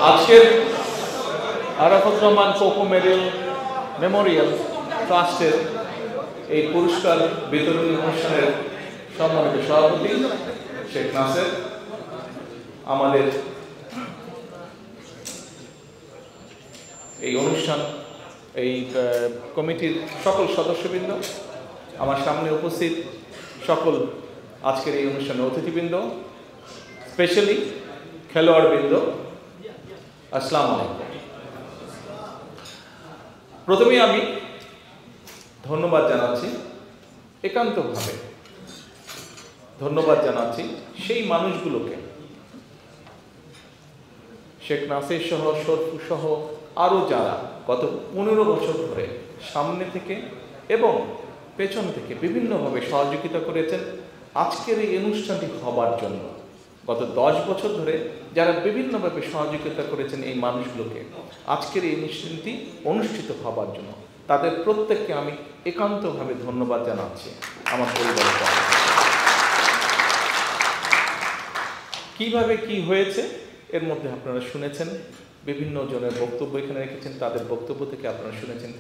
আজকের Arafat Rahman cocoa medal Memorial ট্রাস্টের এই পুরস্কার বিতরণী অনুষ্ঠানের সম্মানিত সভাপতি শেখ নাসের, আমাদের এই অনুষ্ঠান এই কমিটির সকল সদস্যবৃন্দ, আমার সামনে উপস্থিত সকল আজকের এই অনুষ্ঠানের অতিথিবৃন্দ, স্পেশালি খেলোয়াড়বৃন্দ, আসসালামু আলাইকুম। প্রথমেই আমি ধন্যবাদ জানাচ্ছি, একান্তভাবে ধন্যবাদ জানাচ্ছি সেই মানুষগুলোকে, শেখ নাসির সহ, শরফু সহ আরও যারা গত 15 বছর ধরে সামনে থেকে এবং পেছন থেকে বিভিন্নভাবে সহযোগিতা করেছেন আজকের এই অনুষ্ঠানটি হবার জন্য। গত 10 বছর ধরে যারা বিভিন্নভাবে সহযোগিতা করেছেন এই মানুষগুলোকে আজকের এই অনুষ্ঠানটি অনুষ্ঠিত হবার জন্য, তাদের প্রত্যেককে আমি একান্তভাবে ধন্যবাদ জানাচ্ছি। আমার পরিবারের পক্ষ থেকে কিভাবে কি হয়েছে এর মধ্যে আপনারা শুনেছেন, বিভিন্ন জনের বক্তব্য এখানে রেখেছেন, তাদের বক্তব্য থেকে আপনারা শুনেছেন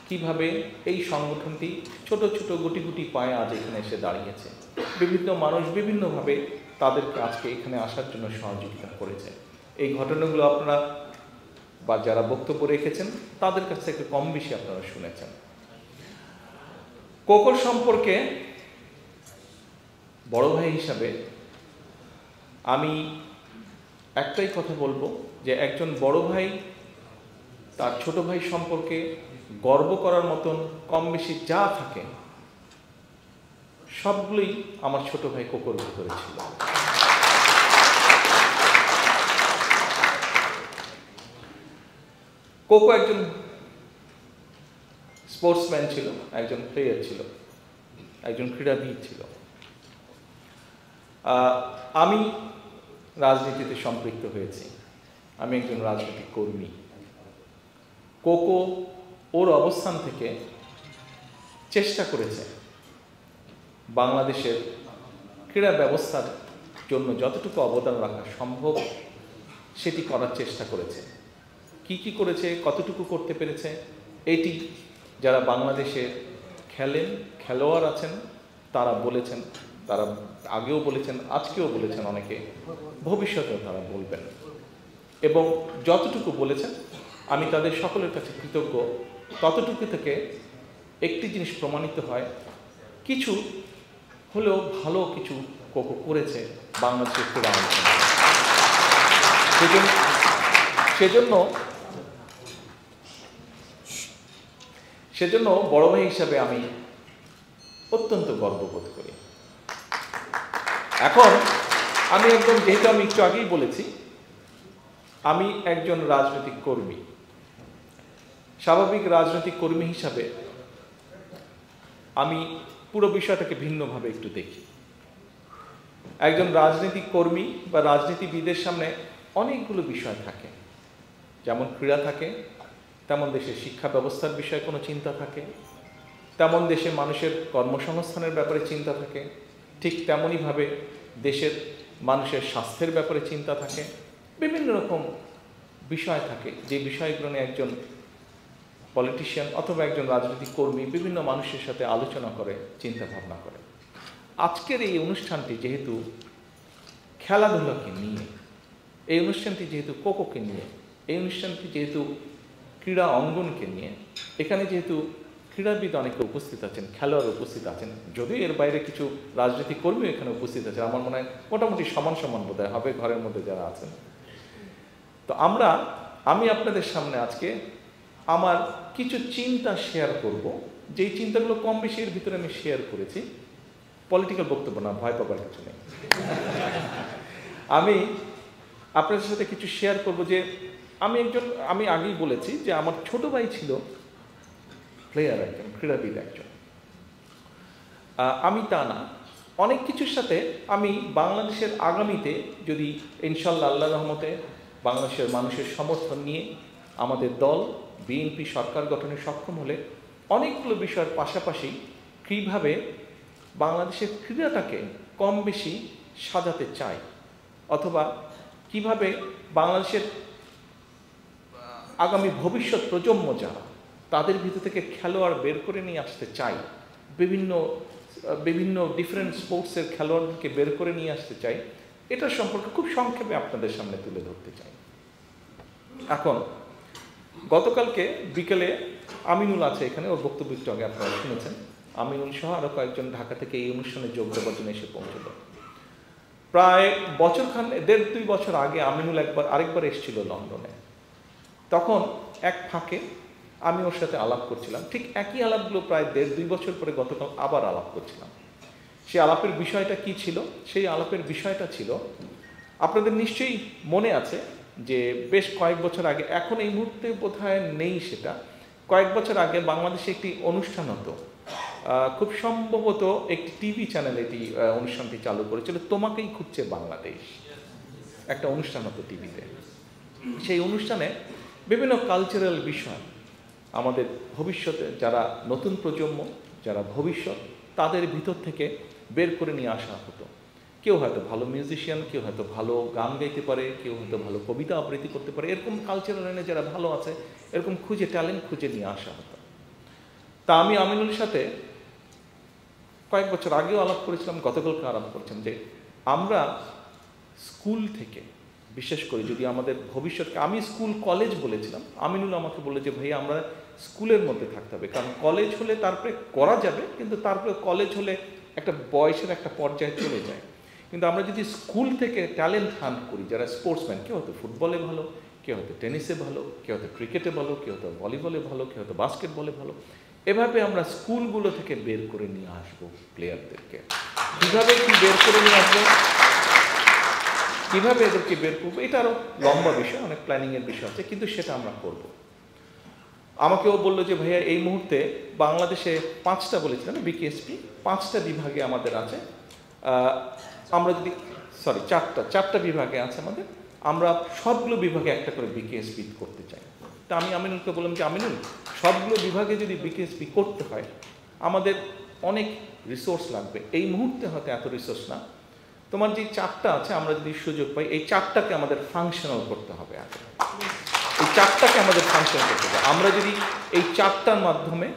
কিভাবে এই সংগঠনটি ছোট ছোট গুটি গুটি পায়ে আজ এখানে এসে দাঁড়িয়েছে। বিভিন্ন মানুষ বিভিন্নভাবে তাদেরকে আজকে এখানে আসার জন্য সহযোগিতা করেছে। এই ঘটনাগুলো আপনারা বা যারা বক্তব্য রেখেছেন তাদের কাছ থেকে কম বেশি আপনারা শুনেছেন। কোকোর সম্পর্কে বড় ভাই হিসাবে আমি একটাই কথা বলবো যে একজন বড় ভাই তার ছোট ভাই সম্পর্কে গর্ব করার মতন কম বেশি যা থাকে সবগুলোই আমার ছোট ভাই কোকোর ভিতরে ছিল। কোকো একজন স্পোর্টসম্যান ছিল, একজন প্লেয়ার ছিল, একজন ক্রীড়াবিদ ছিল। আমি রাজনীতিতে সম্পৃক্ত হয়েছি, আমি একজন রাজনৈতিক কর্মী। কোকো ওর অবস্থান থেকে চেষ্টা করেছে বাংলাদেশের ক্রীড়া ব্যবস্থার জন্য যতটুকু অবদান রাখা সম্ভব সেটি করার চেষ্টা করেছে। কি কি করেছে, কতটুকু করতে পেরেছে, এটি যারা বাংলাদেশে খেলেন, খেলোয়াড় আছেন তারা বলেছেন, তারা আগেও বলেছেন, আজকেও বলেছেন, অনেকে ভবিষ্যতেও তারা বলবেন। এবং যতটুকু বলেছেন আমি তাদের সকলের কাছে কৃতজ্ঞ। ততটুকু থেকে একটি জিনিস প্রমাণিত হয়, কিছু হলেও ভালো কিছু কোকো করেছে বাংলাদেশের ক্রীড়া অঙ্গনে। সেজন্য বড় ভাই হিসাবে আমি অত্যন্ত গর্ববোধ করি। এখন আমি একদম, যেহেতু আমি একটু আগেই বলেছি আমি একজন রাজনৈতিক কর্মী, স্বাভাবিক রাজনৈতিক কর্মী হিসাবে আমি পুরো বিষয়টাকে ভিন্নভাবে একটু দেখি। একজন রাজনৈতিক কর্মী বা রাজনীতিবিদের সামনে অনেকগুলো বিষয় থাকে, যেমন ক্রীড়া থাকে, তেমন দেশের শিক্ষা ব্যবস্থার বিষয়ে কোনো চিন্তা থাকে, তেমন দেশে মানুষের কর্মসংস্থানের ব্যাপারে চিন্তা থাকে, ঠিক তেমনইভাবে দেশের মানুষের স্বাস্থ্যের ব্যাপারে চিন্তা থাকে, বিভিন্ন রকম বিষয় থাকে যে বিষয়গুলো নিয়ে একজন পলিটিশিয়ান অথবা একজন রাজনৈতিক কর্মী বিভিন্ন মানুষের সাথে আলোচনা করে, চিন্তা ভাবনা করে। আজকের এই অনুষ্ঠানটি যেহেতু খেলাধুলাকে নিয়ে, এই অনুষ্ঠানটি যেহেতু কোকোকে নিয়ে, এই অনুষ্ঠানটি যেহেতু ক্রীড়া অঙ্গনকে নিয়ে, এখানে যেহেতু ক্রীড়াবিদ অনেকে উপস্থিত আছেন, খেলোয়াড় উপস্থিত আছেন, যদিও এর বাইরে কিছু রাজনৈতিক কর্মীও এখানে উপস্থিত আছেন, আমার মনে হয় মোটামুটি সমান সমান বোধহয় হবে ঘরের মধ্যে যারা আছেন। তো আমি আপনাদের সামনে আজকে আমার কিছু চিন্তা শেয়ার করব, যেই চিন্তাগুলো কম বেশি এর ভিতরে আমি শেয়ার করেছি। পলিটিক্যাল বক্তব্য না, ভয় পাবার কিছু নেই। আমি আপনাদের সাথে কিছু শেয়ার করব যে আমি আগেই বলেছি যে আমার ছোট ভাই ছিল প্লেয়ার, একজন ক্রীড়াবিদ একজন। আমি তা না, অনেক কিছুর সাথে আমি বাংলাদেশের আগামীতে যদি ইনশাল্লাহ আল্লাহ রহমতে বাংলাদেশের মানুষের সমর্থন নিয়ে আমাদের দল বিএনপি সরকার গঠনে সক্ষম হলে অনেকগুলো বিষয়ের পাশাপাশি কীভাবে বাংলাদেশের ক্রীড়াটাকে কম বেশি সাজাতে চাই, অথবা কিভাবে বাংলাদেশের আগামী ভবিষ্যৎ প্রজন্ম যারা তাদের ভিতর থেকে খেলোয়াড় বের করে নিয়ে আসতে চাই, বিভিন্ন বিভিন্ন ডিফারেন্ট স্পোর্টসের খেলোয়াড়দেরকে বের করে নিয়ে আসতে চাই, এটার সম্পর্কে খুব সংক্ষেপে আপনাদের সামনে তুলে ধরতে চাই। এখন গতকালকে বিকেলে আমিনুল আছে এখানে, ওর বক্তব্য একটু আগে আপনারা শুনেছেন। আমিনুল সহ আরও কয়েকজন ঢাকা থেকে এই অনুষ্ঠানে যোগ দেওয়ার জন্য এসে পৌঁছল। প্রায় দেড় দুই বছর আগে আমিনুল আরেকবার এসেছিল লন্ডনে। তখন এক ফাঁকে আমি ওর সাথে আলাপ করছিলাম, ঠিক একই আলাপগুলো প্রায় দেড় দুই বছর পরে গতকাল আবার আলাপ করছিলাম। সেই আলাপের বিষয়টা কি ছিল? সেই আলাপের বিষয়টা ছিল, আপনাদের নিশ্চয়ই মনে আছে যে বেশ কয়েক বছর আগে, এখন এই মুহূর্তে বোধহয় নেই সেটা, কয়েক বছর আগে বাংলাদেশে একটি অনুষ্ঠান হতো, খুব সম্ভবত একটি টিভি চ্যানেল এটি অনুষ্ঠানটি চালু করেছিল, তোমাকেই খুঁজছে বাংলাদেশ, একটা অনুষ্ঠান হতো টিভিতে। সেই অনুষ্ঠানে বিভিন্ন কালচারাল বিষয় আমাদের ভবিষ্যতে যারা নতুন প্রজন্ম, যারা ভবিষ্যৎ, তাদের ভিতর থেকে বের করে নিয়ে আসা হতো। কেউ হয়তো ভালো মিউজিশিয়ান, কেউ হয়তো ভালো গান গাইতে পারে, কেউ হয়তো ভালো কবিতা আবৃত্তি করতে পারে, এরকম কালচারাল লাইনে যারা ভালো আছে এরকম ট্যালেন্ট খুঁজে নিয়ে আসা হতো। তা আমি আমিনুলের সাথে কয়েক বছর আগেও আলাপ করেছিলাম, গতকালকে আলাপ করছেন যে আমরা স্কুল থেকে, বিশেষ করে যদি আমাদের ভবিষ্যৎকে, আমি স্কুল কলেজ বলেছিলাম, আমিনুল আমাকে বলে যে ভাই আমরা স্কুলের মধ্যে থাকতে হবে, কারণ কলেজ হলে তারপরে করা যাবে, কিন্তু তারপরে কলেজ হলে একটা বয়সের একটা পর্যায়ে চলে যায়। কিন্তু আমরা যদি স্কুল থেকে ট্যালেন্ট হান্ট করি, যারা স্পোর্টসম্যান, কেউ হয়তো ফুটবলে ভালো, কেউ হয়তো টেনিসে ভালো, কেউ হয়তো ক্রিকেটে ভালো, কেউ হয়তো ভলিবলে ভালো, কেউ হয়তো বাস্কেটবলে ভালো, এভাবে আমরা স্কুলগুলো থেকে বের করে নিয়ে আসবো প্লেয়ারদেরকে। কীভাবে কি বের করে নিয়ে আসবো, কীভাবে এদেরকে বের করবো, এটা আরও লম্বা বিষয়, অনেক প্ল্যানিংয়ের বিষয় আছে, কিন্তু সেটা আমরা করব। আমাকেও বললো যে ভাইয়া এই মুহূর্তে বাংলাদেশে 5টা বলেছিলাম বিকেএসপি, 5টা বিভাগে আমাদের আছে, আমরা যদি চারটা বিভাগে আছে আমাদের, আমরা সবগুলো বিভাগে একটা করে বিকেএসপি করতে চাই। তা আমি আমিনুলকে বললাম যে আমিনুল, সবগুলো বিভাগে যদি বিকেএসপি করতে হয় আমাদের অনেক রিসোর্স লাগবে, এই মুহূর্তে হয়তো এত রিসোর্স না, তোমার যে 4টা আছে আমরা যদি সুযোগ পাই এই 4টাকে আমাদের ফাংশনাল করতে হবে, আগে এই 4টাকে আমাদের ফাংশনাল করতে হবে। আমরা যদি এই 4টার মাধ্যমে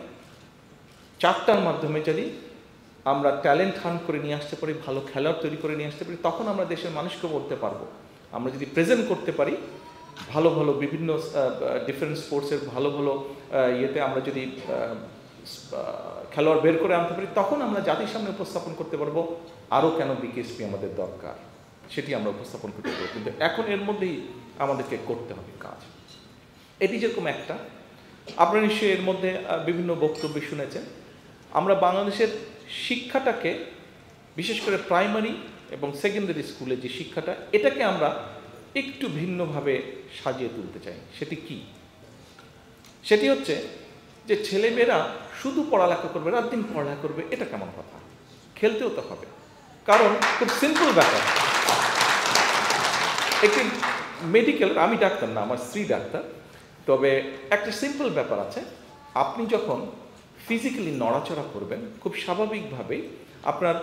যদি আমরা ট্যালেন্ট হান্ট করে নিয়ে আসতে পারি, ভালো খেলোয়াড় তৈরি করে নিয়ে আসতে পারি, তখন আমরা দেশের মানুষকে বলতে পারবো। আমরা যদি প্রেজেন্ট করতে পারি ভালো ভালো বিভিন্ন ডিফারেন্ট স্পোর্টসের ভালো ভালো ইয়েতে আমরা যদি খেলোয়াড় বের করে আনতে পারি, তখন আমরা জাতির সামনে উপস্থাপন করতে পারবো আরও কেন বিকেএসপি আমাদের দরকার, সেটি আমরা উপস্থাপন করতে পারবো। কিন্তু এখন এর মধ্যেই আমাদেরকে করতে হবে কাজ। এটি যেরকম একটা, আপনারা নিশ্চয়ই এর মধ্যে বিভিন্ন বক্তব্য শুনেছেন, আমরা বাংলাদেশের শিক্ষাটাকে, বিশেষ করে প্রাইমারি এবং সেকেন্ডারি স্কুলে যে শিক্ষাটা, এটাকে আমরা একটু ভিন্নভাবে সাজিয়ে তুলতে চাই। সেটি কি? সেটি হচ্ছে যে ছেলেমেয়েরা শুধু পড়ালেখা করবে, রাত দিন পড়ালেখা করবে, এটা কেমন কথা? খেলতেও তো হবে। কারণ খুব সিম্পল ব্যাপার, একটি মেডিকেল, আমি ডাক্তার না, আমার স্ত্রী ডাক্তার, তবে একটা সিম্পল ব্যাপার আছে, আপনি যখন ফিজিক্যালি নড়াচড়া করবেন খুব স্বাভাবিকভাবেই আপনার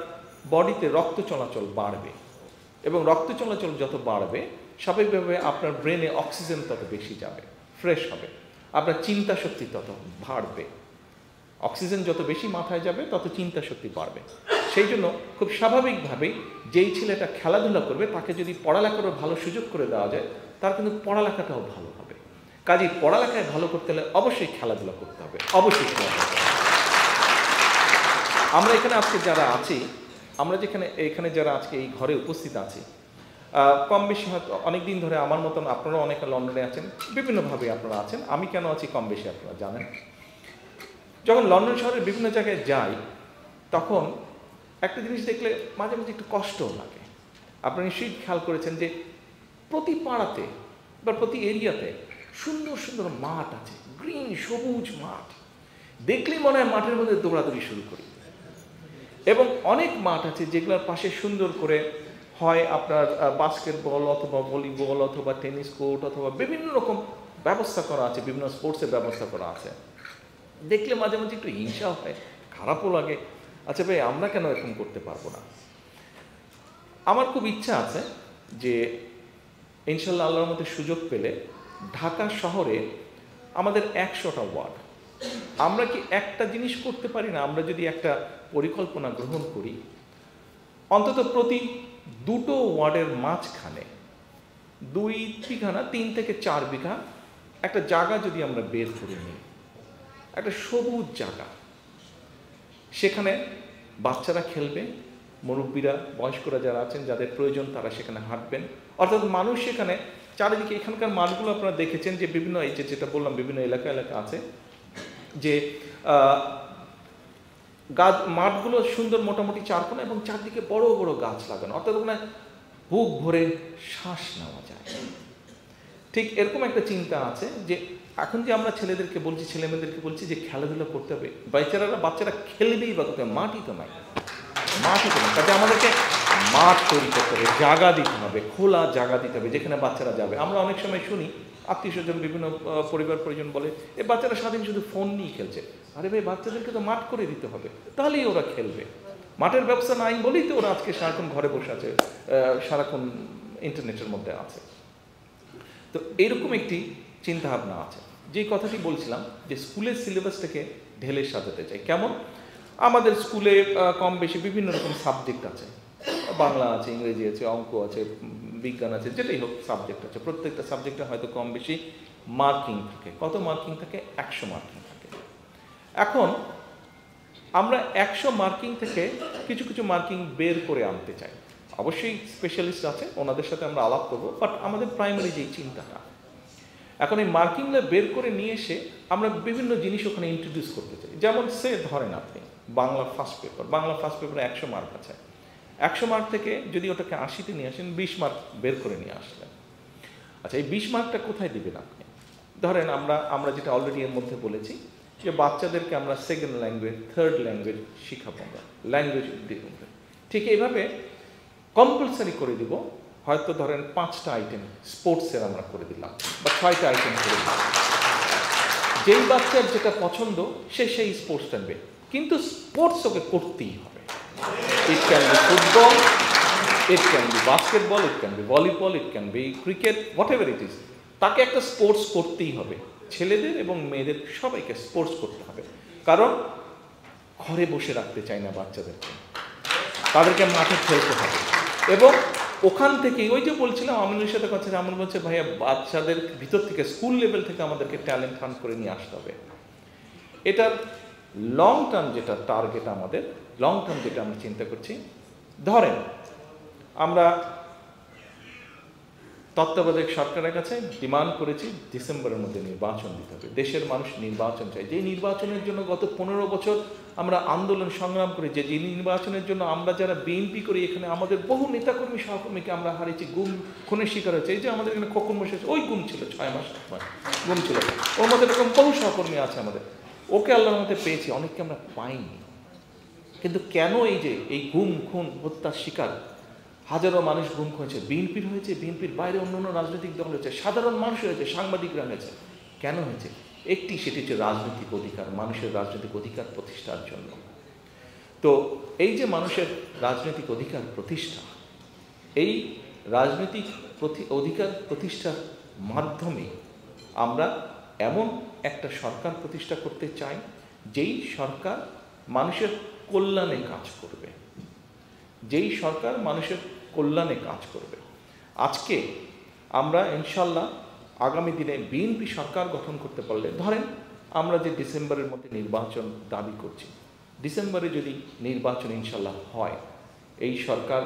বডিতে রক্ত চলাচল বাড়বে, এবং রক্ত চলাচল যত বাড়বে স্বাভাবিকভাবে আপনার ব্রেনে অক্সিজেন তত বেশি যাবে, ফ্রেশ হবে, আপনার চিন্তা শক্তি তত বাড়বে। অক্সিজেন যত বেশি মাথায় যাবে তত চিন্তা শক্তি বাড়বে। সেই জন্য খুব স্বাভাবিকভাবেই যেই ছেলেটা খেলাধুলা করবে তাকে যদি পড়ালেখারও ভালো সুযোগ করে দেওয়া যায়, তার কিন্তু পড়ালেখাটাও ভালো হবে। কাজেই পড়ালেখায় ভালো করতে হলে অবশ্যই খেলাধুলা করতে হবে, অবশ্যই খেলাধুলা করতে হবে। আমরা এখানে আজকে যারা আছি, আমরা এখানে যারা আজকে এই ঘরে উপস্থিত আছি, কম বেশি হয়তো অনেক দিন ধরে আমার মতন আপনারা অনেকে লন্ডনে আছেন, বিভিন্নভাবে আপনারা আছেন। আমি কেন আছি কম বেশি আপনারা জানেন। যখন লন্ডন শহরের বিভিন্ন জায়গায় যাই তখন একটা জিনিস দেখলে মাঝে মাঝে একটু কষ্টও লাগে। আপনারা নিশ্চয়ই খেয়াল করেছেন যে প্রতি পাড়াতে বা প্রতি এরিয়াতে সুন্দর সুন্দর মাঠ আছে, গ্রিন সবুজ মাঠ, দেখলেই মনে হয় মাঠের মধ্যে দৌড়াদৌড়ি শুরু করি। এবং অনেক মাঠ আছে যেগুলোর পাশে সুন্দর করে হয় আপনার বাস্কেটবল অথবা ভলিবল অথবা টেনিস কোর্ট অথবা বিভিন্ন রকম ব্যবস্থা করা আছে, বিভিন্ন স্পোর্টসের ব্যবস্থা করা আছে। দেখলে মাঝে মাঝে একটু হিংসা হয়, খারাপও লাগে, আচ্ছা ভাই আমরা কেন এরকম করতে পারবো না। আমার খুব ইচ্ছা আছে যে ইনশাল্লাহ আল্লাহর মধ্যে সুযোগ পেলে ঢাকা শহরে আমাদের 100টা ওয়ার্ড, আমরা কি একটা জিনিস করতে পারি না? আমরা যদি একটা পরিকল্পনা গ্রহণ করি, অন্তত প্রতি 2টো ওয়ার্ডের মাঝখানে 2 বিঘা না 3 থেকে 4 বিঘা একটা জায়গা যদি আমরা বের করে নিই, একটা সবুজ জায়গা, সেখানে বাচ্চারা খেলবে, মুরব্বীরা বয়স্করা যারা আছেন যাদের প্রয়োজন তারা সেখানে হাঁটবেন, অর্থাৎ মানুষ সেখানে চারিদিকে, এখানকার মাঠগুলো আপনারা দেখেছেন যে বিভিন্ন, এই যেটা বললাম বিভিন্ন এলাকা আছে যে গাছ, মাঠগুলো সুন্দর মোটামুটি চারকোনা এবং চারদিকে বড় বড় গাছ লাগানো, অর্থাৎ ওখানে বুক ভরে শ্বাস নেওয়া যায়। ঠিক এরকম একটা চিন্তা আছে যে এখন যে আমরা ছেলেদেরকে বলছি, ছেলেমেয়েদেরকে বলছি যে খেলাধুলা করতে হবে, বাচ্চারা খেলবেই বা কোথায়, মাঠই তো নাই, কাজে আমাদেরকে মাঠ তৈরি করতে হবে, জায়গা দিতে হবে, খোলা জায়গা দিতে হবে যেখানে বাচ্চারা যাবে। আমরা অনেক সময় শুনি আত্মীয় স্বজন, বিভিন্ন পরিবার পরিজন বলে এই বাচ্চারা সারাদিন শুধু ফোন নিয়ে খেলছে। আরে ভাই, বাচ্চাদেরকে তো মাঠ করে দিতে হবে, তাহলেই ওরা খেলবে। মাঠের ব্যবস্থা নাই বলেই তো ওরা আজকে সারাক্ষণ ঘরে বসে আছে, সারাক্ষণ ইন্টারনেটের মধ্যে আছে। তো এইরকম একটি চিন্তাভাবনা আছে। যেই কথাটি বলছিলাম যে স্কুলের সিলেবাসটাকে ঢেলে সাজাতে চাই। কেমন? আমাদের স্কুলে কম বেশি বিভিন্ন রকম সাবজেক্ট আছে, বাংলা আছে, ইংরেজি আছে, অঙ্ক আছে, বিজ্ঞান আছে, যেটাই হোক সাবজেক্ট আছে। প্রত্যেকটা সাবজেক্টে হয়তো কম বেশি মার্কিং থাকে। কত মার্কিং থাকে? 100 মার্কিং থাকে। এখন আমরা 100 মার্কিং থেকে কিছু কিছু মার্কিং বের করে আনতে চাই। অবশ্যই স্পেশালিস্ট আছে, ওনাদের সাথে আমরা আলাপ করবো, বাট আমাদের প্রাইমারি যেই চিন্তাটা, এখন এই মার্কিংগুলো বের করে নিয়ে এসে আমরা বিভিন্ন জিনিস ওখানে ইন্ট্রোডিউস করতে চাই। যেমন ধরেন আপনি Bangla first paper, Bangla first পেপারে 100 মার্ক আছে। 100 মার্ক থেকে যদি ওটাকে 80-তে নিয়ে আসেন, 20 মার্ক বের করে নিয়ে আসলেন। আচ্ছা, এই 20 মার্কটা কোথায় দিবেন আপনি? ধরেন আমরা যেটা অলরেডি এর মধ্যে বলেছি যে বাচ্চাদেরকে আমরা সেকেন্ড ল্যাঙ্গুয়েজ, থার্ড ল্যাঙ্গুয়েজ শিখাবো, আমরা ল্যাঙ্গুয়েজ দিব। ঠিক এইভাবে কম্পালসারি করে দিব। হয়তো ধরেন 5টা আইটেম স্পোর্টসের আমরা করে দিলাম, বা 6টা আইটেম করে দিলাম। যেই বাচ্চার যেটা পছন্দ সে সেই স্পোর্টস টানবে, কিন্তু স্পোর্টস ওকে করতেই হবে। It can be football, it can be basketball, it can be volleyball, it can be cricket, what ever it is, তাকে একটা স্পোর্টস করতেই হবে। ছেলেদের এবং মেয়েদের সবাইকে স্পোর্টস করতে হবে। কারণ ঘরে বসে রাখতে চাই না বাচ্চাদেরকে, তাদেরকে মাঠে খেলতে হবে। এবং ওখান থেকেই, ওই যে বলছিলাম আমিনুর সাথে কথা, আমন বলছে ভাইয়া বাচ্চাদের ভিতর থেকে, স্কুল লেভেল থেকে আমাদেরকে ট্যালেন্ট হান্ট করে নিয়ে আসতে হবে। এটার লং টার্ম যেটা টার্গেট, আমাদের লং টার্ম যেটা আমরা চিন্তা করছি, ধরেন আমরা তত্ত্বাবধায়ক সরকারের কাছে ডিমান্ড করেছি ডিসেম্বরের মধ্যে নির্বাচন দিতে হবে। দেশের মানুষ নির্বাচন চাই। যে নির্বাচনের জন্য গত 15 বছর আমরা আন্দোলন সংগ্রাম করি, যে নির্বাচনের জন্য আমরা যারা বিএনপি করি, এখানে আমাদের বহু নেতাকর্মী সহকর্মীকে আমরা হারিয়েছি, গুম খুনের শিকার হয়েছে। এই যে আমাদের এখানে খোকন বসে, ওই গুম ছিল 6 মাস গুম ছিল, ওর মধ্যে এরকম বহু সহকর্মী আছে আমাদের। ওকে আল্লাহর মধ্যে পেয়েছি, অনেককে আমরা পাইনি। কিন্তু কেন এই যে এই গুম খুন হত্যার শিকার হাজারো মানুষ গুম হয়েছে, বিএনপির হয়েছে, বিএনপির বাইরে অন্য রাজনৈতিক দল হয়েছে, সাধারণ মানুষ হয়েছে, সাংবাদিকরা হয়েছে, কেন হয়েছে? সেটি হচ্ছে রাজনৈতিক অধিকার, মানুষের রাজনৈতিক অধিকার প্রতিষ্ঠার জন্য। তো এই যে মানুষের রাজনৈতিক অধিকার প্রতিষ্ঠা, এই রাজনৈতিক অধিকার প্রতিষ্ঠার মাধ্যমে আমরা এমন একটা সরকার প্রতিষ্ঠা করতে চাই যেই সরকার মানুষের কল্যাণে কাজ করবে, যেই সরকার মানুষের কল্যাণে কাজ করবে। আজকে আমরা ইনশাল্লাহ আগামী দিনে বিএনপি সরকার গঠন করতে পারলে, ধরেন আমরা যে ডিসেম্বরের মধ্যে নির্বাচন দাবি করছি, ডিসেম্বরে যদি নির্বাচন ইনশাল্লাহ হয়, এই সরকার,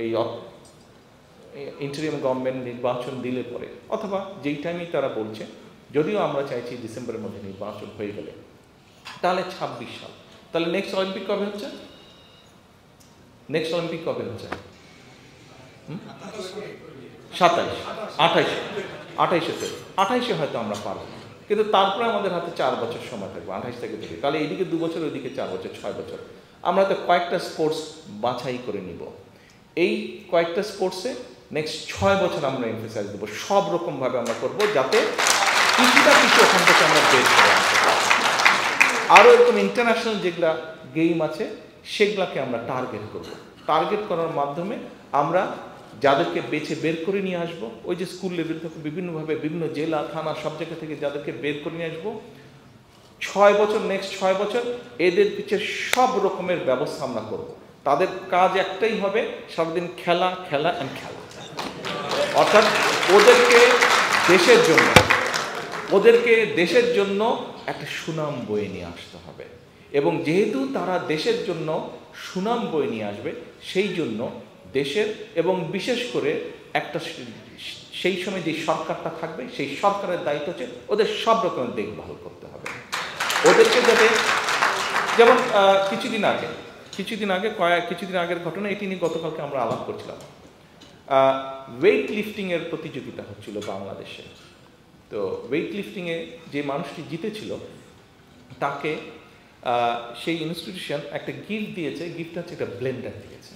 এই ইন্টারিম গভর্নমেন্ট নির্বাচন দিলে পরে, অথবা যেই টাইমেই তারা বলছে, যদিও আমরা চাইছি ডিসেম্বরের মধ্যে নির্বাচন হয়ে গেলে, তাহলে 26 সাল। তাহলে নেক্সট অলিম্পিক কবে হচ্ছে? নেক্সট অলিম্পিক কবে হচ্ছে? 28-এ হয়তো আমরা পারবো, কিন্তু তারপরে আমাদের হাতে 4 বছর সময় থাকবে, 28 থেকে ধরে। তাহলে এইদিকে 2 বছর, ওইদিকে 4 বছর, 6 বছর। আমরা তো কয়েকটা স্পোর্টস বাছাই করে নিব। এই কয়েকটা স্পোর্টসে নেক্সট 6 বছর আমরা এমফেসাইজ দেবো, সব রকমভাবে আমরা করবো, যাতে কিছুটা কিছু ওখান থেকে আমরা বের করে আনতে পারি। আরও এরকম ইন্টারন্যাশনাল যেগুলা গেম আছে সেগুলাকে আমরা টার্গেট করব। টার্গেট করার মাধ্যমে আমরা যাদেরকে বেছে বের করে নিয়ে আসবো, ওই যে স্কুল লেভেল থেকে বিভিন্নভাবে বিভিন্ন জেলা থানা সব জায়গা থেকে যাদেরকে বের করে নিয়ে আসবো, 6 বছর, নেক্সট 6 বছর এদের পিছিয়ে সব রকমের ব্যবস্থা আমরা করব। তাদের কাজ একটাই হবে, সারাদিন খেলা খেলা অ্যান্ড খেলা। অর্থাৎ ওদেরকে দেশের জন্য একটা সুনাম বয়ে নিয়ে আসতে হবে, এবং যেহেতু তারা দেশের জন্য সুনাম বয়ে নিয়ে আসবে, সেই জন্য দেশের এবং বিশেষ করে একটা সেই সময় যে সরকারটা থাকবে, সেই সরকারের দায়িত্ব হচ্ছে ওদের সব রকমের দেখভাল করতে হবে। ওদেরকে যাতে, যেমন কিছুদিন আগের ঘটনা, এটি নিয়ে গতকালকে আমরা আলাপ করছিলাম। ওয়েট লিফটিংয়ের প্রতিযোগিতা হচ্ছিল বাংলাদেশে। তো ওয়েট লিফটিংয়ে যে মানুষটি জিতেছিল তাকে সেই ইনস্টিটিউশন একটা গিফট দিয়েছে। গিফট হচ্ছে একটা ব্লেন্ডার দিয়েছে,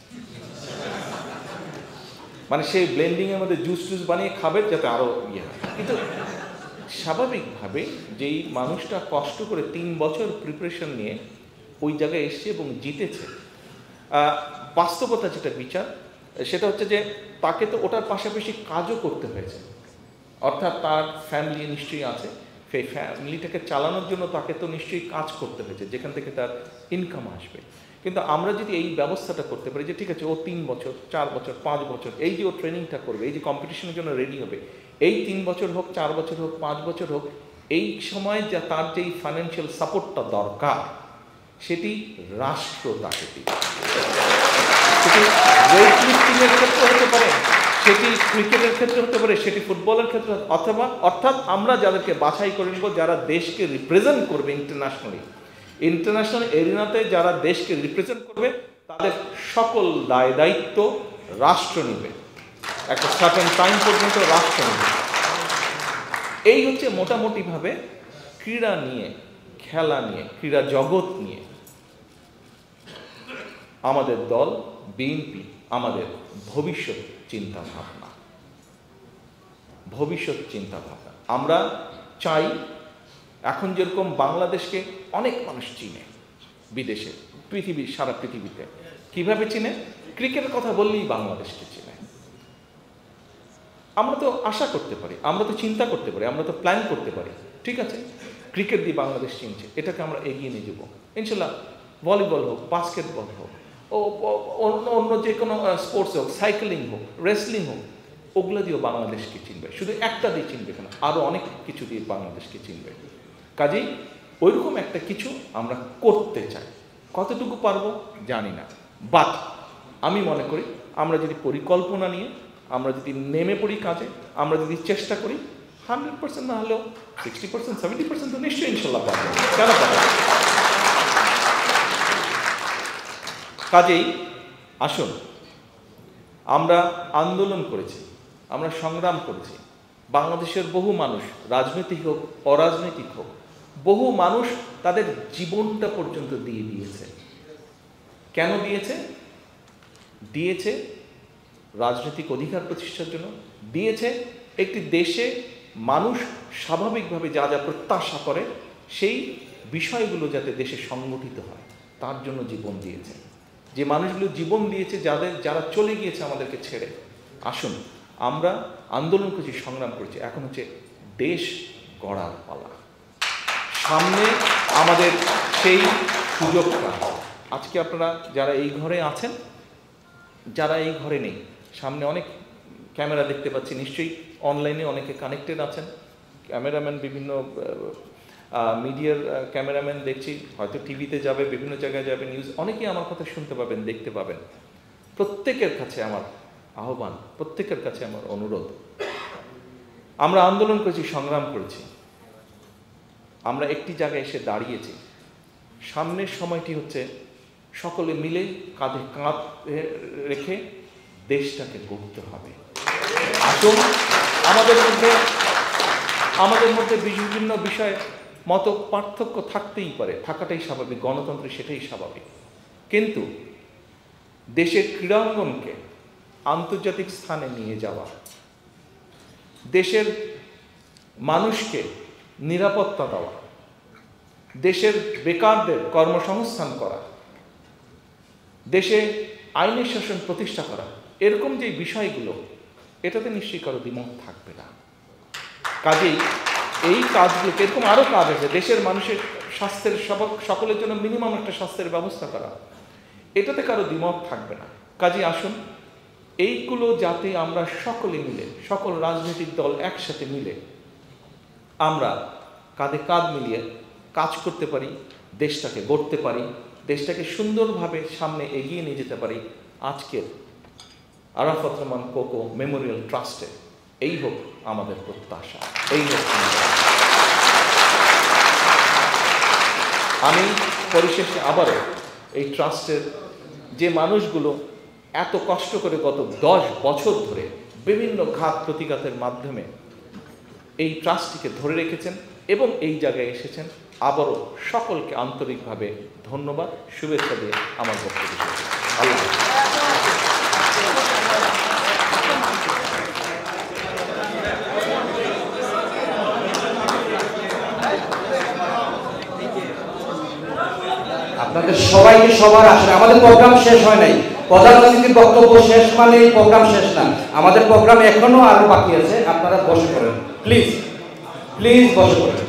মানে সেই ব্লেন্ডিংয়ের মধ্যে জুস বানিয়ে খাবে যাতে আরও ইয়ে হয়। কিন্তু স্বাভাবিকভাবে যেই মানুষটা কষ্ট করে 3 বছর প্রিপারেশন নিয়ে ওই জায়গায় এসছে এবং জিতেছে, বাস্তবতা যেটা বিচার সেটা হচ্ছে যে তাকে তো ওটার পাশাপাশি কাজও করতে হয়েছে। অর্থাৎ তার ফ্যামিলি নিশ্চয়ই আছে, সেই ফ্যামিলিটাকে চালানোর জন্য তাকে তো নিশ্চয়ই কাজ করতে হয়েছে, যেখান থেকে তার ইনকাম আসবে। কিন্তু আমরা যদি এই ব্যবস্থাটা করতে পারি যে ঠিক আছে, ও 3 বছর 4 বছর 5 বছর এই যে ও ট্রেনিংটা করবে, এই যে কম্পিটিশনের জন্য রেডি হবে, এই 3 বছর হোক 4 বছর হোক 5 বছর হোক, এই সময় যা তার যেই ফাইন্যান্সিয়াল সাপোর্টটা দরকার সেটি রাষ্ট্র তাকে দিবে। সেটি ওয়েট লিফটিংয়ের ক্ষেত্রে হতে পারে, সেটি ক্রিকেটের ক্ষেত্রে হতে পারে, সেটি ফুটবলের ক্ষেত্রে, অর্থাৎ আমরা যাদেরকে বাছাই করে নেব যারা দেশকে রিপ্রেজেন্ট করবে ইন্টারন্যাশনাল এরিনাতে, যারা দেশকে রিপ্রেজেন্ট করবে, তাদের সকল দায় দায়িত্ব রাষ্ট্র নেবে, একটা সার্টেন টাইম পর্যন্ত রাষ্ট্র নেবে। এই হচ্ছে মোটামুটিভাবে ক্রীড়া নিয়ে, খেলা নিয়ে, ক্রীড়া জগৎ নিয়ে আমাদের দল বিএনপি আমাদের ভবিষ্যৎ চিন্তা ভাবনা। আমরা চাই, এখন যেরকম বাংলাদেশকে অনেক মানুষ চিনে বিদেশে, সারা পৃথিবীতে। কিভাবে চিনে? ক্রিকেটের কথা বললেই বাংলাদেশকে চিনে। আমরা তো আশা করতে পারি, আমরা তো চিন্তা করতে পারি, আমরা তো প্ল্যান করতে পারি, ঠিক আছে ক্রিকেট দিয়ে বাংলাদেশ চিনছে, এটাকে আমরা এগিয়ে নিয়ে যাবো ইনশাল্লাহ। ভলিবল হোক, বাস্কেটবল হোক, অন্য যে কোনো স্পোর্টস হোক, সাইকেলিং হোক, রেসলিং হোক, ওগুলো দিয়েও বাংলাদেশকে চিনবে। শুধু একটা দিয়ে চিনবে কেন, আরও অনেক কিছু দিয়ে বাংলাদেশকে চিনবে। কাজেই ওইরকম একটা কিছু আমরা করতে চাই। কতটুকু পারবো জানি না, বাট আমি মনে করি আমরা যদি পরিকল্পনা নিয়ে আমরা যদি নেমে পড়ি কাজে, আমরা যদি চেষ্টা করি, 100% না হলেও 60% 70% তো নিশ্চয়ই ইনশাল্লাহ পাবো। কেন পাবো? কাজেই আসুন, আমরা আন্দোলন করেছি, আমরা সংগ্রাম করেছি। বাংলাদেশের বহু মানুষ, রাজনৈতিক হোক অরাজনৈতিক হোক, বহু মানুষ তাদের জীবনটা পর্যন্ত দিয়ে দিয়েছে। কেন দিয়েছে? রাজনৈতিক অধিকার প্রতিষ্ঠার জন্য দিয়েছে। একটি দেশে মানুষ স্বাভাবিকভাবে যা যা প্রত্যাশা করে সেই বিষয়গুলো যাতে দেশে সংগঠিত হয়, তার জন্য জীবন দিয়েছে। যে মানুষগুলো জীবন দিয়েছে, যারা চলে গিয়েছে আমাদেরকে ছেড়ে, আসুন আমরা আন্দোলন করেছি, সংগ্রাম করেছি, এখন হচ্ছে দেশ গড়ার পালা। সামনে আমাদের সেই সুযোগটা। আজকে আপনারা যারা এই ঘরে আছেন, যারা এই ঘরে নেই, সামনে অনেক ক্যামেরা দেখতে পাচ্ছি, নিশ্চয়ই অনলাইনে অনেকে কানেক্টেড আছেন, ক্যামেরাম্যান, বিভিন্ন মিডিয়ার ক্যামেরাম্যান দেখছি, হয়তো টিভিতে যাবে, বিভিন্ন জায়গায় যাবে, নিউজ, অনেকেই আমার কথা শুনতে পাবেন, দেখতে পাবেন। প্রত্যেকের কাছে আমার আহ্বান, প্রত্যেকের কাছে আমার অনুরোধ, আমরা আন্দোলন করেছি, সংগ্রাম করেছি, আমরা একটি জায়গায় এসে দাঁড়িয়েছি। সামনের সময়টি হচ্ছে সকলে মিলে কাঁধে কাঁধ রেখে দেশটাকে গড়তে হবে। আসুন, আমাদের মধ্যে বিভিন্ন বিষয়ে মত পার্থক্য থাকতেই পারে, থাকাটাই স্বাভাবিক, গণতন্ত্রে সেটাই স্বাভাবিক। কিন্তু দেশের ক্রীড়াঙ্গনকে আন্তর্জাতিক স্থানে নিয়ে যাওয়া, দেশের মানুষকে নিরাপত্তা দেওয়া, দেশের বেকারদের কর্মসংস্থান করা, দেশে আইনের শাসন প্রতিষ্ঠা করা, এরকম যে বিষয়গুলো, এটাতে নিশ্চয়ই কারো দ্বিমত থাকবে না। কাজেই এই কাজগুলোকে, এরকম আরও কাজ আছে, দেশের মানুষের স্বাস্থ্যের সকলের জন্য মিনিমাম একটা স্বাস্থ্যের ব্যবস্থা করা, এটাতে কারো দ্বিমত থাকবে না। কাজেই আসুন এইগুলো যাতে আমরা সকলে মিলে, সকল রাজনৈতিক দল একসাথে মিলে আমরা কাঁধে কাঁধ মিলিয়ে কাজ করতে পারি, দেশটাকে গড়তে পারি, দেশটাকে সুন্দরভাবে সামনে এগিয়ে নিয়ে যেতে পারি। আজকের আরাফাত রহমান কোকো মেমোরিয়াল ট্রাস্টে এই হোক আমাদের প্রত্যাশা, এই হোক। আমি পরিশেষে আবারও এই ট্রাস্টের যে মানুষগুলো এত কষ্ট করে গত 10 বছর ধরে বিভিন্ন ঘাত প্রতিঘাতের মাধ্যমে এই ট্রাস্টটিকে ধরে রেখেছেন এবং এই জায়গায় এসেছেন, আবারও সকলকে আন্তরিকভাবে ধন্যবাদ, শুভেচ্ছা দিয়ে আমার বক্তব্য শেষ করছি। আল্লাহ। আপনাদের সবাইকে সবার আসলে আমাদের প্রোগ্রাম শেষ হয় নাই। প্রধান অতিথির বক্তব্য শেষ মানে প্রোগ্রাম শেষ না, আমাদের প্রোগ্রাম এখনো আরো বাকি আছে। আপনারা বসে পড়েন, প্লিজ প্লিজ বসে পড়েন।